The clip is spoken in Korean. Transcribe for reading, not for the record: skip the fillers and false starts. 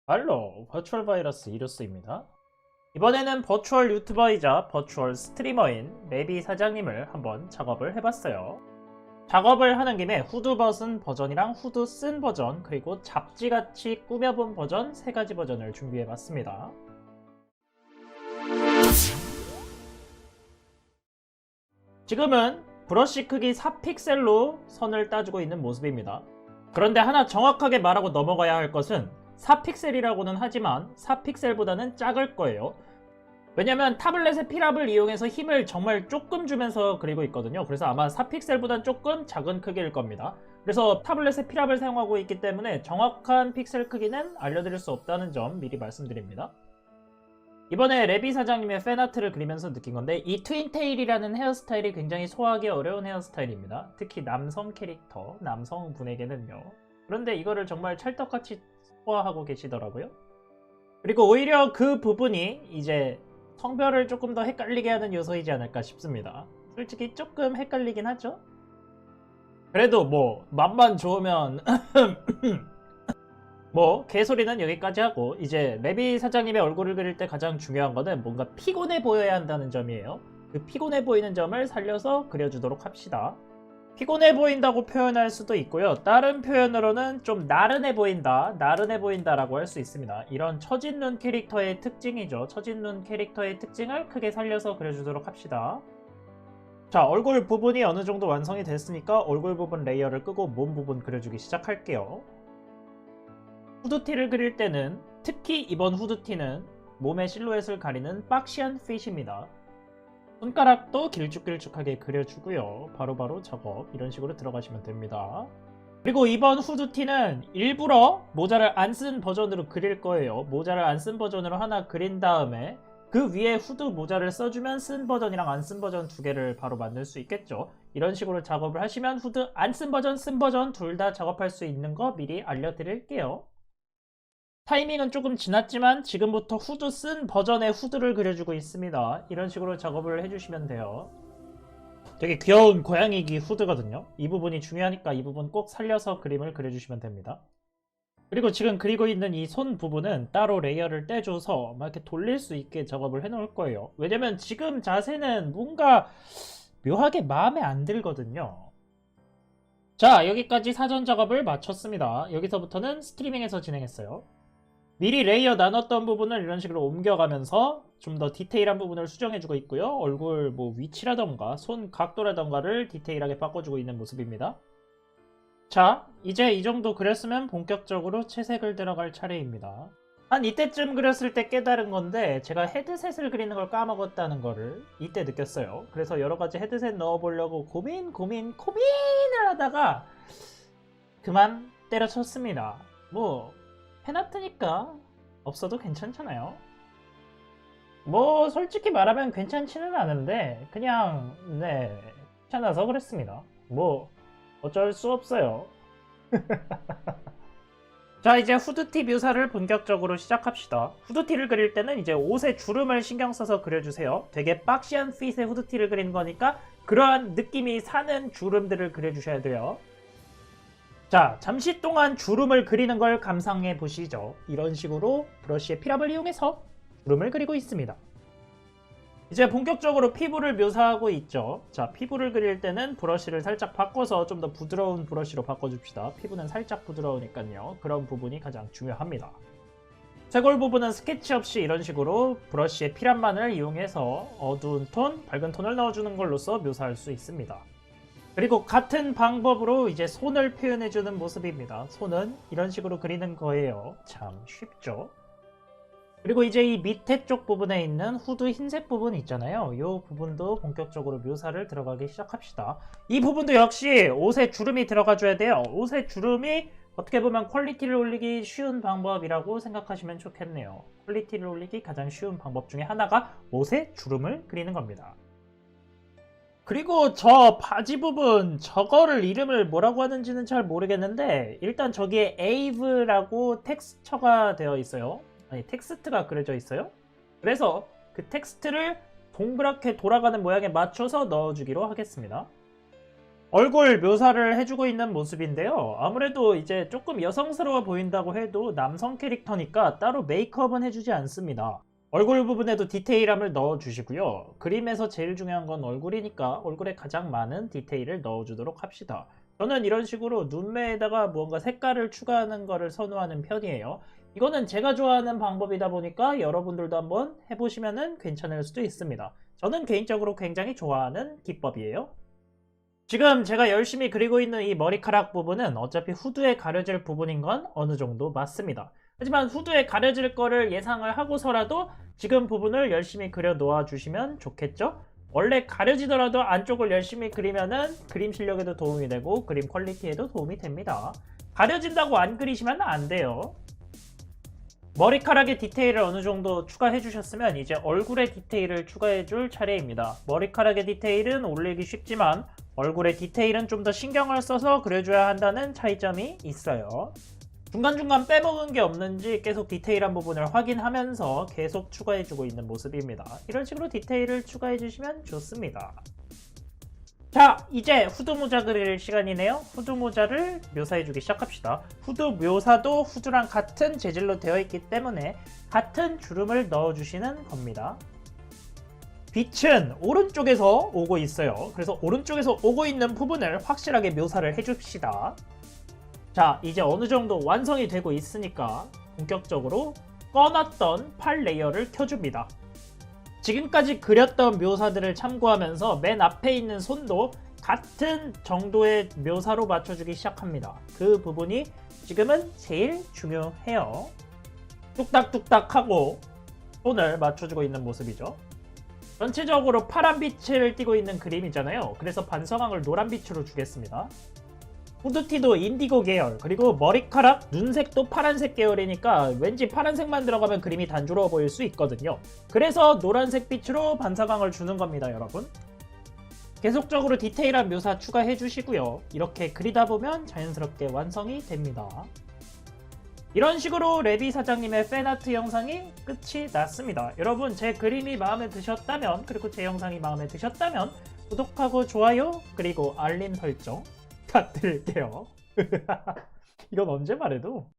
할로, 버추얼 바이러스 이루스입니다. 이번에는 버추얼 유튜버이자 버추얼 스트리머인 레비 사장님을 한번 작업을 해봤어요. 작업을 하는 김에 후드 벗은 버전이랑 후드 쓴 버전, 그리고 잡지같이 꾸며본 버전 3가지 버전을 준비해봤습니다. 지금은 브러쉬 크기 4픽셀로 선을 따주고 있는 모습입니다. 그런데 하나 정확하게 말하고 넘어가야 할 것은 4픽셀이라고는 하지만 4픽셀보다는 작을 거예요. 왜냐면 타블렛의 필압을 이용해서 힘을 정말 조금 주면서 그리고 있거든요. 그래서 아마 4픽셀보단 조금 작은 크기일 겁니다. 그래서 타블렛의 필압을 사용하고 있기 때문에 정확한 픽셀 크기는 알려드릴 수 없다는 점 미리 말씀드립니다. 이번에 레비 사장님의 팬아트를 그리면서 느낀 건데, 이 트윈테일이라는 헤어스타일이 굉장히 소화하기 어려운 헤어스타일입니다. 특히 남성 캐릭터, 남성분에게는요. 그런데 이거를 정말 찰떡같이 소화하고 계시더라고요. 그리고 오히려 그 부분이 이제 성별을 조금 더 헷갈리게 하는 요소이지 않을까 싶습니다. 솔직히 조금 헷갈리긴 하죠. 그래도 뭐 맛만 좋으면 뭐 개소리는 여기까지 하고, 이제 레비 사장님의 얼굴을 그릴 때 가장 중요한 거는 뭔가 피곤해 보여야 한다는 점이에요. 그 피곤해 보이는 점을 살려서 그려주도록 합시다. 피곤해 보인다고 표현할 수도 있고요. 다른 표현으로는 좀 나른해 보인다, 나른해 보인다라고 할 수 있습니다. 이런 처진 눈 캐릭터의 특징이죠. 처진 눈 캐릭터의 특징을 크게 살려서 그려주도록 합시다. 자, 얼굴 부분이 어느 정도 완성이 됐으니까 얼굴 부분 레이어를 끄고 몸 부분 그려주기 시작할게요. 후드티를 그릴 때는, 특히 이번 후드티는 몸의 실루엣을 가리는 박시한 핏입니다. 손가락도 길쭉길쭉하게 그려주고요. 바로바로 작업 이런 식으로 들어가시면 됩니다. 그리고 이번 후드티는 일부러 모자를 안 쓴 버전으로 그릴 거예요. 모자를 안 쓴 버전으로 하나 그린 다음에 그 위에 후드 모자를 써주면 쓴 버전이랑 안 쓴 버전 2개를 바로 만들 수 있겠죠. 이런 식으로 작업을 하시면 후드 안 쓴 버전, 쓴 버전 둘 다 작업할 수 있는 거 미리 알려드릴게요. 타이밍은 조금 지났지만 지금부터 후드 쓴 버전의 후드를 그려주고 있습니다. 이런 식으로 작업을 해주시면 돼요. 되게 귀여운 고양이기 후드거든요. 이 부분이 중요하니까 이 부분 꼭 살려서 그림을 그려주시면 됩니다. 그리고 지금 그리고 있는 이 손 부분은 따로 레이어를 떼줘서 막 이렇게 돌릴 수 있게 작업을 해놓을 거예요. 왜냐면 지금 자세는 뭔가 묘하게 마음에 안 들거든요. 자, 여기까지 사전 작업을 마쳤습니다. 여기서부터는 스트리밍에서 진행했어요. 미리 레이어 나눴던 부분을 이런 식으로 옮겨가면서 좀 더 디테일한 부분을 수정해주고 있고요. 얼굴 뭐 위치라던가 손 각도라던가를 디테일하게 바꿔주고 있는 모습입니다. 자, 이제 이 정도 그렸으면 본격적으로 채색을 들어갈 차례입니다. 한 이때쯤 그렸을 때 깨달은 건데, 제가 헤드셋을 그리는 걸 까먹었다는 거를 이때 느꼈어요. 그래서 여러가지 헤드셋 넣어보려고 고민을 하다가 그만 때려쳤습니다. 뭐 팬아트니까 없어도 괜찮잖아요. 뭐 솔직히 말하면 괜찮지는 않은데 그냥 귀찮아서 그랬습니다. 뭐 어쩔 수 없어요. 자, 이제 후드티 묘사를 본격적으로 시작합시다. 후드티를 그릴 때는 이제 옷의 주름을 신경 써서 그려주세요. 되게 박시한 핏의 후드티를 그리는 거니까 그러한 느낌이 사는 주름들을 그려주셔야 돼요. 자, 잠시 동안 주름을 그리는 걸 감상해 보시죠. 이런 식으로 브러쉬의 필압을 이용해서 주름을 그리고 있습니다. 이제 본격적으로 피부를 묘사하고 있죠. 자, 피부를 그릴 때는 브러쉬를 살짝 바꿔서 좀 더 부드러운 브러쉬로 바꿔줍시다. 피부는 살짝 부드러우니까요. 그런 부분이 가장 중요합니다. 쇄골 부분은 스케치 없이 이런 식으로 브러쉬의 필압만을 이용해서 어두운 톤, 밝은 톤을 넣어주는 걸로써 묘사할 수 있습니다. 그리고 같은 방법으로 이제 손을 표현해주는 모습입니다. 손은 이런 식으로 그리는 거예요. 참 쉽죠? 그리고 이제 이 밑에 쪽 부분에 있는 후드 흰색 부분 있잖아요. 이 부분도 본격적으로 묘사를 들어가기 시작합시다. 이 부분도 역시 옷에 주름이 들어가줘야 돼요. 옷에 주름이 어떻게 보면 퀄리티를 올리기 쉬운 방법이라고 생각하시면 좋겠네요. 퀄리티를 올리기 가장 쉬운 방법 중에 하나가 옷에 주름을 그리는 겁니다. 그리고 저 바지 부분, 저거를 이름을 뭐라고 하는지는 잘 모르겠는데 일단 저기에 AVE라고 텍스처가 되어 있어요. 아니, 텍스트가 그려져 있어요. 그래서 그 텍스트를 동그랗게 돌아가는 모양에 맞춰서 넣어주기로 하겠습니다. 얼굴 묘사를 해주고 있는 모습인데요. 아무래도 이제 조금 여성스러워 보인다고 해도 남성 캐릭터니까 따로 메이크업은 해주지 않습니다. 얼굴 부분에도 디테일함을 넣어주시고요. 그림에서 제일 중요한 건 얼굴이니까 얼굴에 가장 많은 디테일을 넣어주도록 합시다. 저는 이런 식으로 눈매에다가 무언가 색깔을 추가하는 거를 선호하는 편이에요. 이거는 제가 좋아하는 방법이다 보니까 여러분들도 한번 해보시면 괜찮을 수도 있습니다. 저는 개인적으로 굉장히 좋아하는 기법이에요. 지금 제가 열심히 그리고 있는 이 머리카락 부분은 어차피 후드에 가려질 부분인 건 어느 정도 맞습니다. 하지만 후드에 가려질 거를 예상을 하고서라도 지금 부분을 열심히 그려 놓아 주시면 좋겠죠? 원래 가려지더라도 안쪽을 열심히 그리면은 그림 실력에도 도움이 되고 그림 퀄리티에도 도움이 됩니다. 가려진다고 안 그리시면 안 돼요. 머리카락의 디테일을 어느 정도 추가해 주셨으면 이제 얼굴의 디테일을 추가해 줄 차례입니다. 머리카락의 디테일은 올리기 쉽지만 얼굴의 디테일은 좀 더 신경을 써서 그려줘야 한다는 차이점이 있어요. 중간중간 빼먹은 게 없는지 계속 디테일한 부분을 확인하면서 계속 추가해주고 있는 모습입니다. 이런 식으로 디테일을 추가해주시면 좋습니다. 자, 이제 후드 모자 그릴 시간이네요. 후드 모자를 묘사해주기 시작합시다. 후드 묘사도 후드랑 같은 재질로 되어 있기 때문에 같은 주름을 넣어주시는 겁니다. 빛은 오른쪽에서 오고 있어요. 그래서 오른쪽에서 오고 있는 부분을 확실하게 묘사를 해줍시다. 자, 이제 어느 정도 완성이 되고 있으니까 본격적으로 꺼놨던 팔 레이어를 켜줍니다. 지금까지 그렸던 묘사들을 참고하면서 맨 앞에 있는 손도 같은 정도의 묘사로 맞춰주기 시작합니다. 그 부분이 지금은 제일 중요해요. 뚝딱뚝딱 하고 손을 맞춰주고 있는 모습이죠. 전체적으로 파란 빛을 띠고 있는 그림이잖아요. 그래서 반성광을 노란 빛으로 주겠습니다. 후드티도 인디고 계열, 그리고 머리카락, 눈색도 파란색 계열이니까 왠지 파란색만 들어가면 그림이 단조로워 보일 수 있거든요. 그래서 노란색 빛으로 반사광을 주는 겁니다, 여러분. 계속적으로 디테일한 묘사 추가해 주시고요. 이렇게 그리다 보면 자연스럽게 완성이 됩니다. 이런 식으로 레비 사장님의 팬아트 영상이 끝이 났습니다. 여러분, 제 그림이 마음에 드셨다면, 그리고 제 영상이 마음에 드셨다면 구독하고 좋아요, 그리고 알림 설정 부탁드릴게요. 이건 언제 말해도